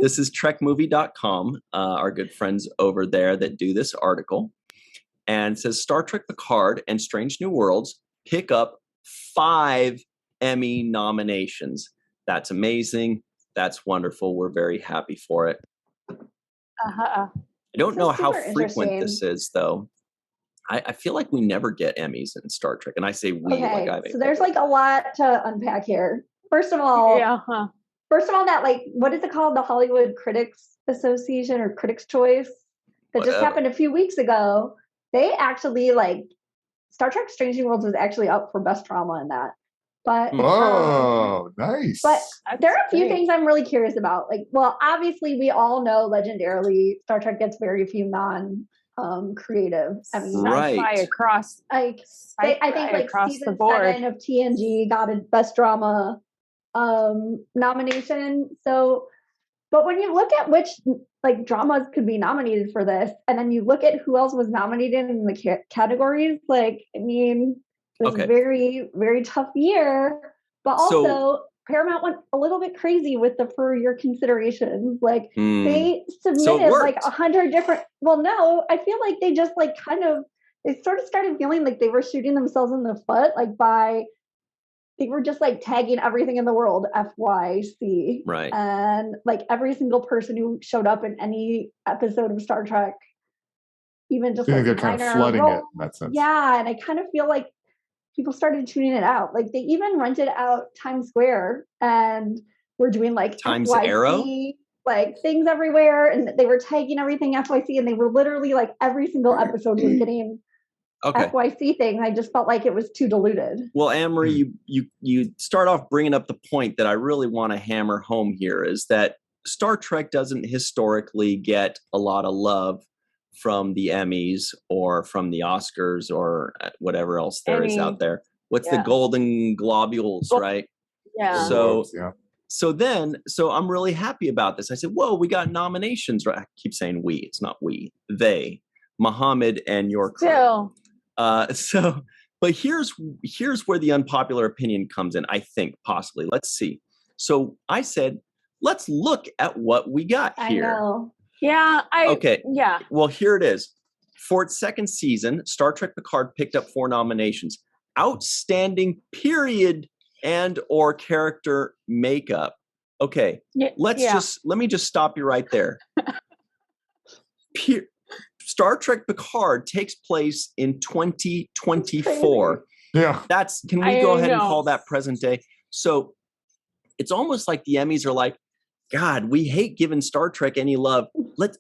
This is trekmovie.com, our good friends over there that do this article. And it says Star Trek Picard and Strange New Worlds pick up 5 Emmy nominations. That's amazing. That's wonderful. We're very happy for it. I don't know how frequent this is, though. I feel like we never get Emmys in Star Trek. And I say we. Okay, so there's like a lot to unpack here. First of all, that, like, what is it called? The Hollywood Critics Association or Critics' Choice that just happened a few weeks ago. They actually, like, Star Trek Strange New Worlds was actually up for best drama in that. But nice. But there are a few things I'm really curious about. Like, well, obviously we all know legendarily Star Trek gets very few non-creative. I mean, right across, like I think like season 7 of TNG got a best drama nomination. So, but when you look at which like dramas could be nominated for this, and then you look at who else was nominated in the categories, like, I mean, it was a very, very tough year. But also, Paramount went a little bit crazy with the For Your Considerations. Like, they submitted like 100 different. Well, no, I feel like they just like they sort of started feeling like they were shooting themselves in the foot, like they were just like tagging everything in the world FYC. Right. And like every single person who showed up in any episode of Star Trek, even just like they're kind of flooding it in that sense. Yeah, and I kind of feel like people started tuning it out. Like they even rented out Times Square and were doing like Times FYC, Arrow, like things everywhere, and they were tagging everything FYC, and they were literally like every single episode was getting FYC thing. I just felt like it was too diluted. Well, Anne-Marie, you start off bringing up the point that I really want to hammer home here, is that Star Trek doesn't historically get a lot of love from the Emmys or from the Oscars or whatever else there is out there. What's the Golden Globules, right? Yeah. So I'm really happy about this. I said, whoa, we got nominations. Right? I keep saying we. It's not we. They. Muhammad and your crew. But here's where the unpopular opinion comes in, I think, possibly. Let's see. So I said, let's look at what we got here. I know. Yeah. Yeah. Well, here it is. For its second season, Star Trek Picard picked up 4 nominations. Outstanding period and or character makeup. Okay. Let me just stop you right there. Star Trek Picard takes place in 2024. Yeah. Can we go ahead and call that present day? So it's almost like the Emmys are like, God, we hate giving Star Trek any love. Let's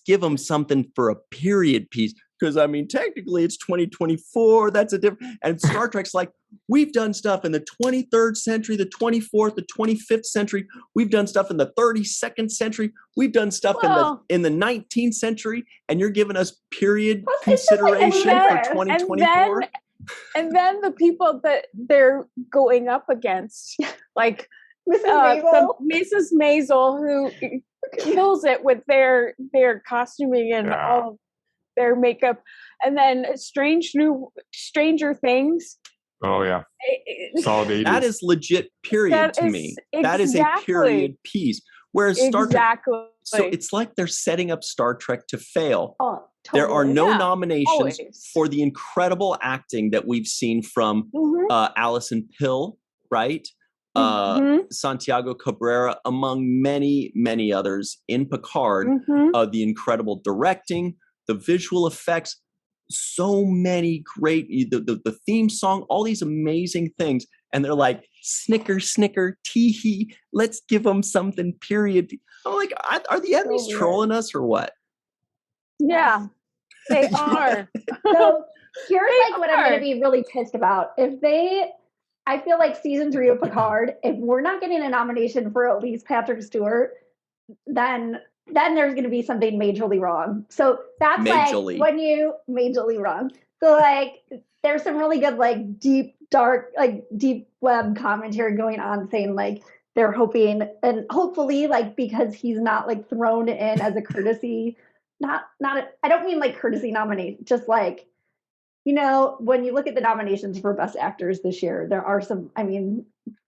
give them something for a period piece. Because I mean, technically it's 2024. That's a different. And Star Trek's like, we've done stuff in the 23rd century, the 24th, the 25th century. We've done stuff in the 32nd century. We've done stuff in the 19th century. And you're giving us period consideration for 2024. And then the people that they're going up against, like Mrs. Maisel, who kills it with their costuming and all of their makeup, and then Stranger Things. Oh yeah, solid 80s. That is legit period to me. That is a period piece. Whereas Star Trek, so it's like they're setting up Star Trek to fail. Oh, totally. There are no nominations for the incredible acting that we've seen from Alison Pill, right? Santiago Cabrera, among many, many others in Picard. The incredible directing, the visual effects, so many great, the theme song, all these amazing things. And they're like, snicker, snicker, tee-hee, let's give them something, period. I'm like, are the Emmys trolling us or what? Yeah, they are. So here's what I'm going to be really pissed about. I feel like season 3 of Picard, if we're not getting a nomination for at least Patrick Stewart, then there's going to be something majorly wrong. So that's majorly. Like when you majorly wrong. So like there's some really good like deep web commentary going on saying like they're hoping and hopefully like because he's not like thrown in as a courtesy, I don't mean like courtesy nomination, just like, you know, when you look at the nominations for best actors this year, there are some, I mean,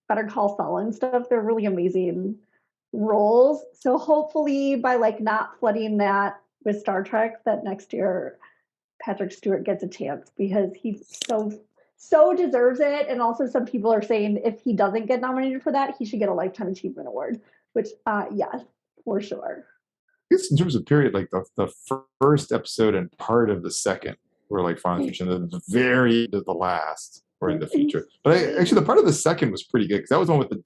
Better Call Saul and stuff, they're really amazing roles. So hopefully by like not flooding that with Star Trek, that next year Patrick Stewart gets a chance because he so deserves it. And also some people are saying if he doesn't get nominated for that, he should get a Lifetime Achievement Award, which yes, for sure. I guess in terms of period, like the first episode and part of the second were like Final Future, and the very end of the last were in the future. But actually, the part of the second was pretty good because that was one with the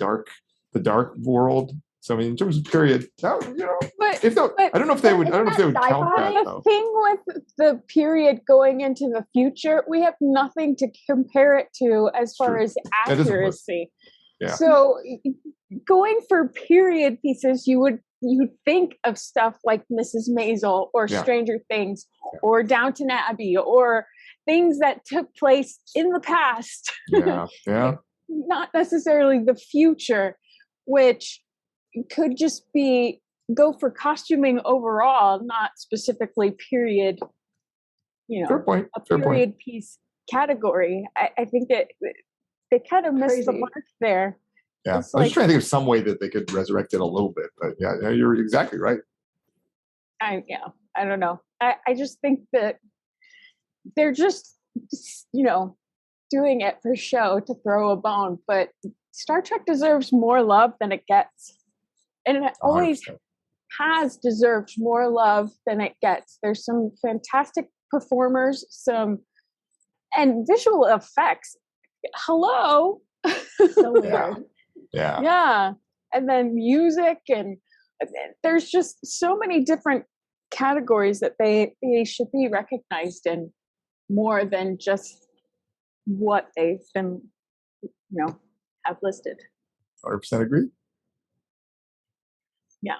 dark world. So I mean, in terms of period, that, you know, I don't know if they would count that. The thing with the period going into the future, we have nothing to compare it to as far as accuracy. Yeah. So going for period pieces, you'd think of stuff like Mrs. Maisel or Stranger Things or Downton Abbey or things that took place in the past. Yeah. Not necessarily the future, which could just go for costuming overall, not specifically period, Fair point. a period piece category. I think that they kind of missed the mark there. Yeah, I was just trying to think of some way that they could resurrect it a little bit, but yeah, you're exactly right. I don't know. I just think that they're just, doing it for show to throw a bone, but Star Trek deserves more love than it gets. And it always 100%. Has deserved more love than it gets. There's some fantastic performers, and visual effects. Hello. So weird. Yeah. And then music, and there's just so many different categories that they should be recognized in more than just what they've been, have listed. 100% agree. Yeah.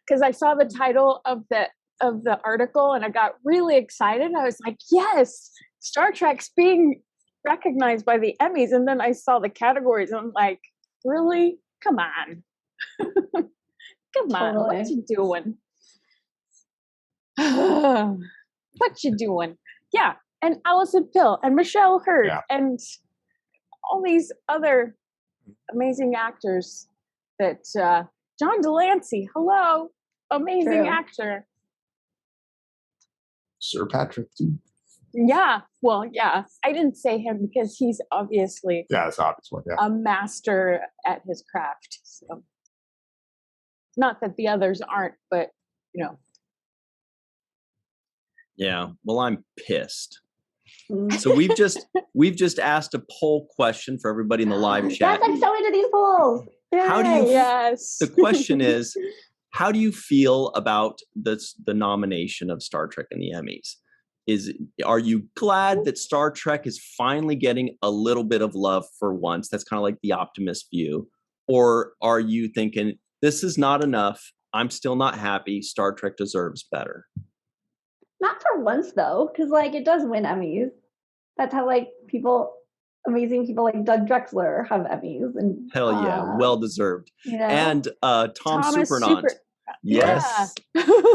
Because I saw the title of the article and I got really excited. I was like, yes, Star Trek's being recognized by the Emmys. And then I saw the categories and I'm like, really? Come on. Come on. Totally. What you doing? What you doing? Yeah. And Alison Pill and Michelle Hurd and all these other amazing actors that John Delancey, hello, amazing actor. Sir Patrick too. Yeah, well, yeah. I didn't say him because he's obviously it's obvious one. a master at his craft. So, not that the others aren't, but Yeah. Well, I'm pissed. So we've just asked a poll question for everybody in the live chat. Yes, I'm so into these polls. How do you? Yes. The question is, how do you feel about the nomination of Star Trek in the Emmys? Are you glad that Star Trek is finally getting a little bit of love for once? That's kind of like the optimist view. Or are you thinking this is not enough? I'm still not happy. Star Trek deserves better. Not for once though, because it does win Emmys. That's how amazing people like Doug Drexler have Emmys, and hell yeah, well deserved. And Tom Supernant, yes,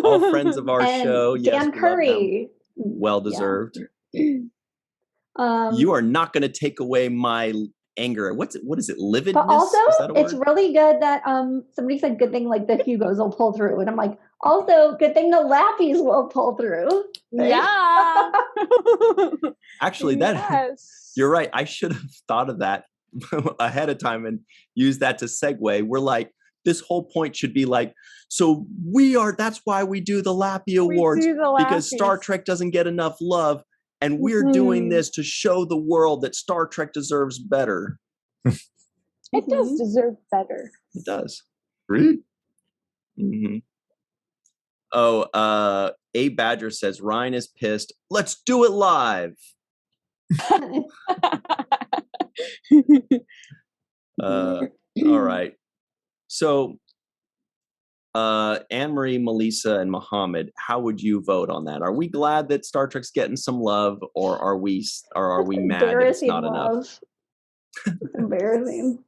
all friends of our show. Yes, Dan Curry, well deserved. You are not going to take away my anger. What is it? Lividness? But also, it's really good that somebody said good thing like the Hugos will pull through, and I'm like, also good thing the Lappies will pull through. Right? Yeah. Actually, you're right. I should have thought of that ahead of time and used that to segue. We're like, this whole point should be like, so that's why we do the Lappie Awards, because Star Trek doesn't get enough love. And we're doing this to show the world that Star Trek deserves better. It does deserve better. It does. Really? Mm-hmm. Oh, A Badger says, Ryan is pissed. Let's do it live. All right. So, Anne-Marie, Melissa, and Mohammed, how would you vote on that? Are we glad that Star Trek's getting some love, or are we mad that it's not enough? It's embarrassing.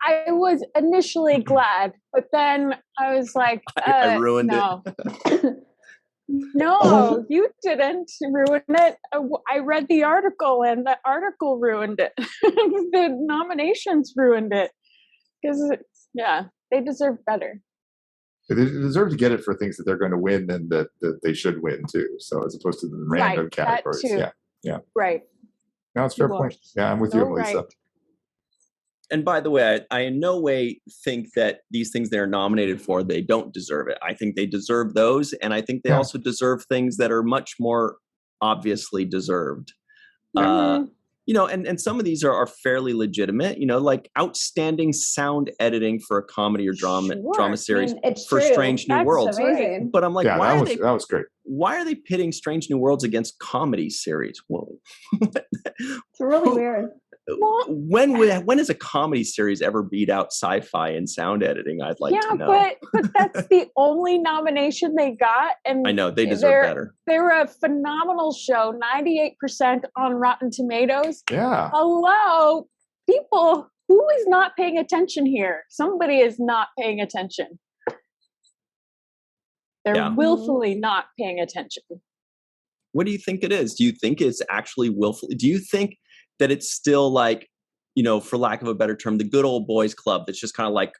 I was initially glad, but then I was like, I ruined it. No, you didn't ruin it. I read the article, and the article ruined it. The nominations ruined it. Because, They deserve better. They deserve to get it for things that they're going to win and that they should win too. So as opposed to the random categories. Yeah. Right. No, it's a fair point. Yeah, I'm with you, Lisa. Right. And by the way, I in no way think that these things they're nominated for, they don't deserve it. I think they deserve those. And I think they also deserve things that are much more obviously deserved. And some of these are fairly legitimate, like outstanding sound editing for a comedy or drama series for Strange New Worlds. Amazing. But I'm like, that was great. Why are they pitting Strange New Worlds against comedy series? Whoa. It's really weird. When has a comedy series ever beat out sci-fi in sound editing? I'd like to know. but that's the only nomination they got, and I know they deserve better. They're a phenomenal show, 98% on Rotten Tomatoes. Yeah. Hello, people. Who is not paying attention here? Somebody is not paying attention. They're willfully not paying attention. What do you think it is? Do you think it's actually willfully? Do you think that it's still like, for lack of a better term, the good old boys club that's just kind of like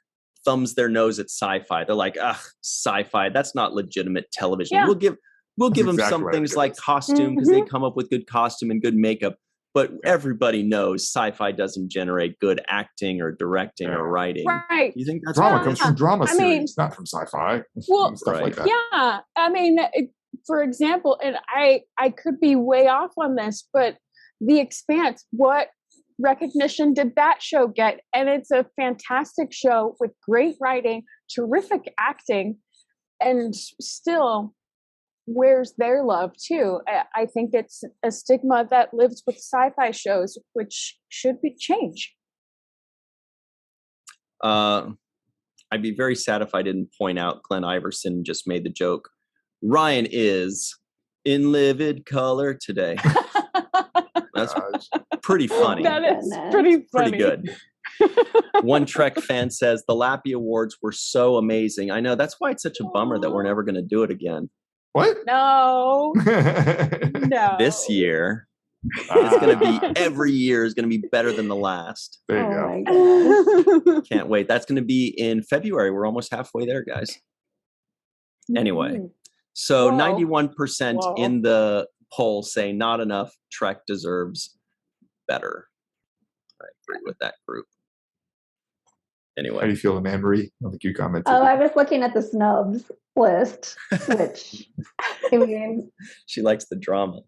thumbs their nose at sci-fi? They're like, sci-fi, that's not legitimate television. Yeah. We'll give them some things like costume because they come up with good costume and good makeup. But everybody knows sci-fi doesn't generate good acting or directing or writing. Right. You think that's drama comes from drama series, not from sci-fi. Well, stuff like that. Yeah. I mean, for example, and I could be way off on this, but The Expanse, what recognition did that show get? And it's a fantastic show with great writing, terrific acting, and still, where's their love too? I think it's a stigma that lives with sci-fi shows, which should be changed. I'd be very sad if I didn't point out Glenn Iverson just made the joke. Ryan is in livid color today. That's pretty funny. That is pretty funny. Pretty good. One Trek fan says the Lappy Awards were so amazing. I know, that's why it's such a bummer that we're never going to do it again. What? No. No. This year, it's going to be, every year is going to be better than the last. There you go. Can't wait. That's going to be in February. We're almost halfway there, guys. Anyway, so 91% in the poll say not enough. Trek deserves better. I agree with that group. Anyway. How do you feel, Anne-Marie? I don't think you commented. Oh, I was looking at the snubs list, which, I mean... She likes the drama.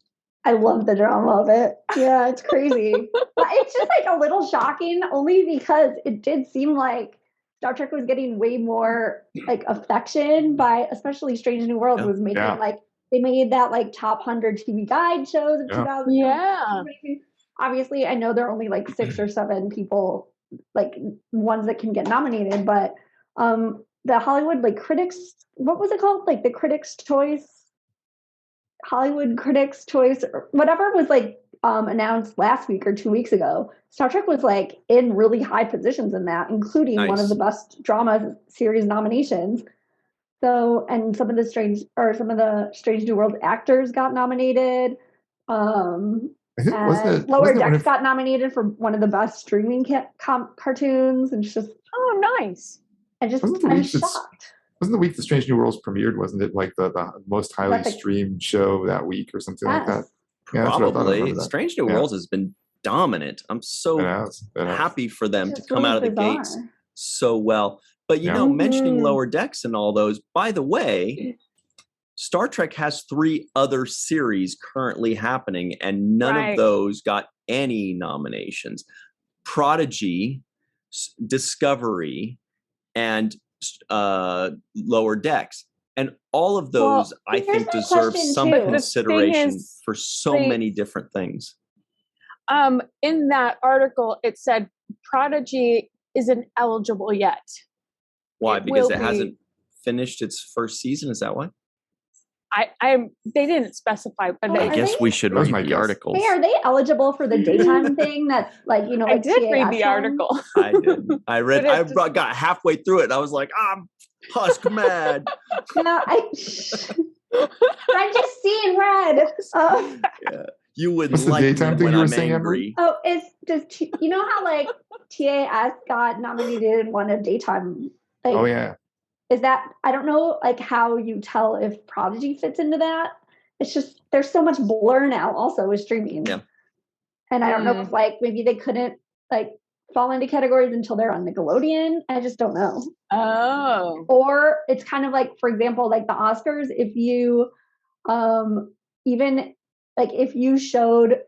I love the drama of it. Yeah, it's crazy. But it's just like a little shocking, only because it did seem like Star Trek was getting way more like affection by, especially Strange New Worlds was making like, they made that like top 100 TV guide shows of 2000. Yeah. Obviously, I know there are only like 6 or 7 people, like ones that can get nominated, but the Hollywood like critics, what was it called? Like the Critics' Choice, Hollywood Critics' Choice, or whatever was like announced last week or 2 weeks ago. Star Trek was like in really high positions in that, including one of the best drama series nominations. So, and some of the Strange New World actors got nominated. Lower Decks got nominated for one of the best streaming cartoons, and just nice. I'm shocked. Wasn't the week the Strange New Worlds premiered? Wasn't it like the most highly streamed show that week or something like that? Yeah, probably. Strange New Worlds has been dominant. I'm so happy for them to come out of the gates so well. But mentioning Lower Decks and all those, by the way, Star Trek has 3 other series currently happening, and none of those got any nominations. Prodigy, Discovery, and Lower Decks. And all of those, I think, deserve some consideration for so many different things. In that article, it said Prodigy isn't eligible yet. Why? Because it hasn't finished its first season? Is that why? They didn't specify, but I guess we should read the articles. Hey, are they eligible for the daytime thing? That's like, I did read the article. I did. I read. I got halfway through it, and I was like, I'm Husk mad. No, I'm just seeing red. You wouldn't like me when I'm angry. Oh, you know how like TAS got nominated and won a daytime Like, oh yeah. Is that, I don't know, like how you tell if Prodigy fits into that. It's just, there's so much blur now also with streaming. Yeah. And I don't know if like maybe they couldn't like fall into categories until they're on Nickelodeon. I just don't know. Oh. Or it's kind of like, for example, like the Oscars, if you even like if you showed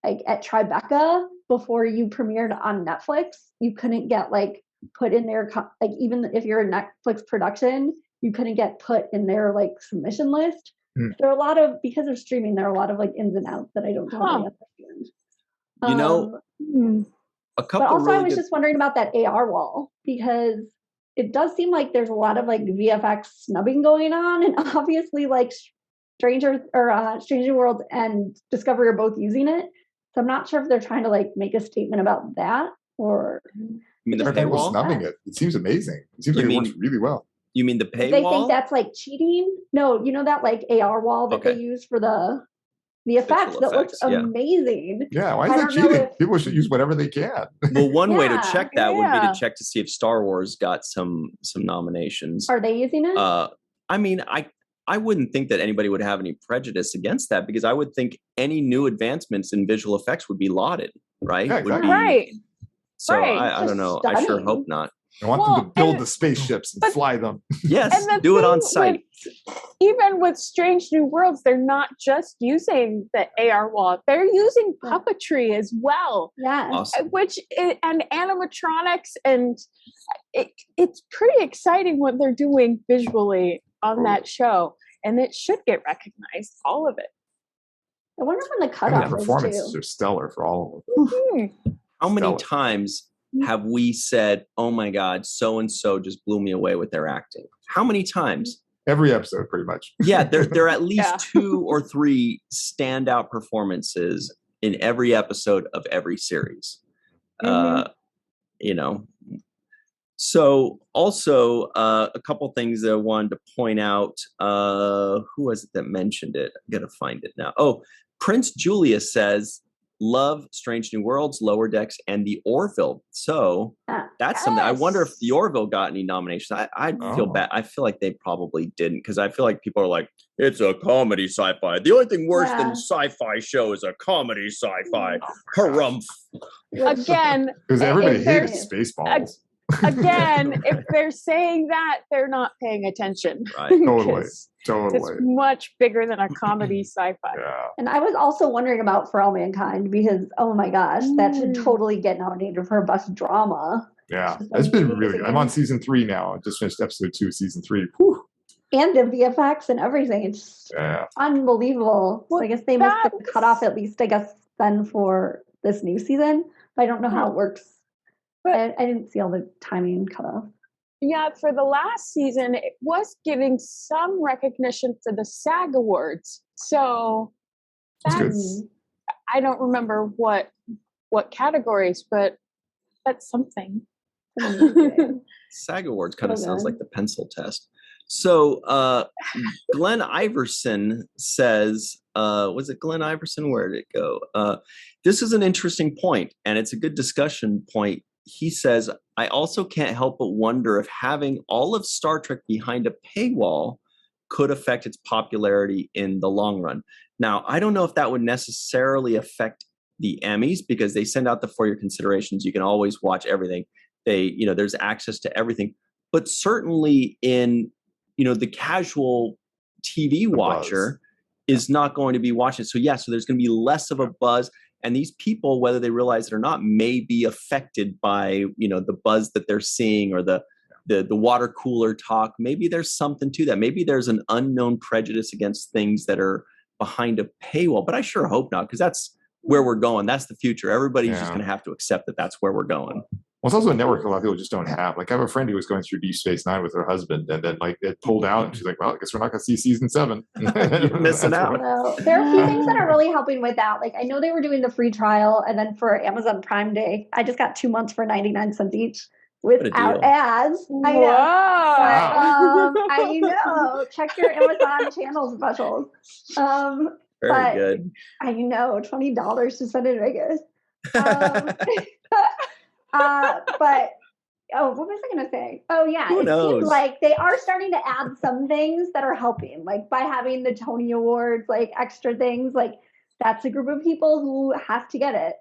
like at Tribeca before you premiered on Netflix, you couldn't get like put in their like even if you're a Netflix production, you couldn't get put in their like submission list. There are a lot of, because of streaming, there are a lot of like ins and outs that I don't totally understand. You know, a couple. But also, really I was just wondering about that AR wall, because it does seem like there's a lot of like VFX snubbing going on, and obviously like Strange New Worlds and Discovery are both using it. So I'm not sure if they're trying to like make a statement about that, or I mean, the paywall snubbing it. It seems amazing. It seems like it works really well. You mean the paywall? They think that's like cheating? No, you know that like AR wall that they use for the effects that looks amazing. Yeah, why is that cheating? People should use whatever they can. Well, one way to check that would be to check to see if Star Wars got some nominations. Are they using it? I mean, I wouldn't think that anybody would have any prejudice against that, because I would think any new advancements in visual effects would be lauded, right? Yeah, exactly. Right. So I don't know. I sure hope not. I want them to build the spaceships and fly them. Yes, do it on site. Even with Strange New Worlds, they're not just using the AR wall; they're using puppetry as well. Yeah, awesome. And animatronics, and it's pretty exciting what they're doing visually on that show, and it should get recognized. All of it. I wonder when the cutoff is too. Performances are stellar for all of them. How many times have we said, "Oh my God, so and so just blew me away with their acting"? How many times? Every episode, pretty much. Yeah, there are at least 2 or 3 standout performances in every episode of every series. You know. So also a couple things that I wanted to point out. Who was it that mentioned it? I'm gonna find it now. Oh, Prince Julius says, love Strange New Worlds, Lower Decks, and the Orville. So that's something. I wonder if the Orville got any nominations. I feel bad. I feel like they probably didn't, because I feel like people are like, it's a comedy sci-fi. The only thing worse than sci-fi show is a comedy sci-fi. Harumph. Again, because everybody hates Spaceballs. Again, if they're saying that, they're not paying attention. Right. Totally. It's much bigger than a comedy sci-fi. Yeah. And I was also wondering about For All Mankind, because oh my gosh, that should totally get nominated for best drama. Yeah, it's been really good. I'm on season 3 now. I just finished episode 2 of season 3. Whew. And the VFX and everything. It's unbelievable. So I guess they missed the cutoff, at least, I guess, then for this new season. But I don't know how it works. But I didn't see all the timing cutoff. Yeah, for the last season, it was giving some recognition for the SAG Awards. So that's I don't remember what categories, but that's something. SAG Awards kind of sounds like the pencil test. So Glenn Iverson says, was it Glenn Iverson? Where did it go? This is an interesting point, and it's a good discussion point. He says, I also can't help but wonder if having all of Star Trek behind a paywall could affect its popularity in the long run. Now, I don't know if that would necessarily affect the Emmys, because they send out the For Your Considerations. You can always watch everything. There's access to everything. But certainly in, the casual TV watcher is not going to be watching. So there's going to be less of a buzz. And these people, whether they realize it or not, may be affected by, the buzz that they're seeing, or the water cooler talk. Maybe there's something to that. Maybe there's an unknown prejudice against things that are behind a paywall. But I sure hope not, because that's where we're going. That's the future. Everybody's just going to have to accept that that's where we're going. Well, it's also a network a lot of people just don't have. Like, I have a friend who was going through Deep Space Nine with her husband, and then it pulled out, and she's like, "Well, I guess we're not going to see season 7." You're missing out. Well, there are a few things that are really helping with that. Like, I know they were doing the free trial, and then for Amazon Prime Day, I just got 2 months for 99 cents each without ads. I know. Wow. But, I know. Check your Amazon channel specials. Very good. I know, $20 to send in Vegas. But Oh, what was I going to say? Oh, yeah. Who knows? Seems like they are starting to add some things that are helping, like by having the Tony Awards, like extra things. Like that's a group of people who has to get it.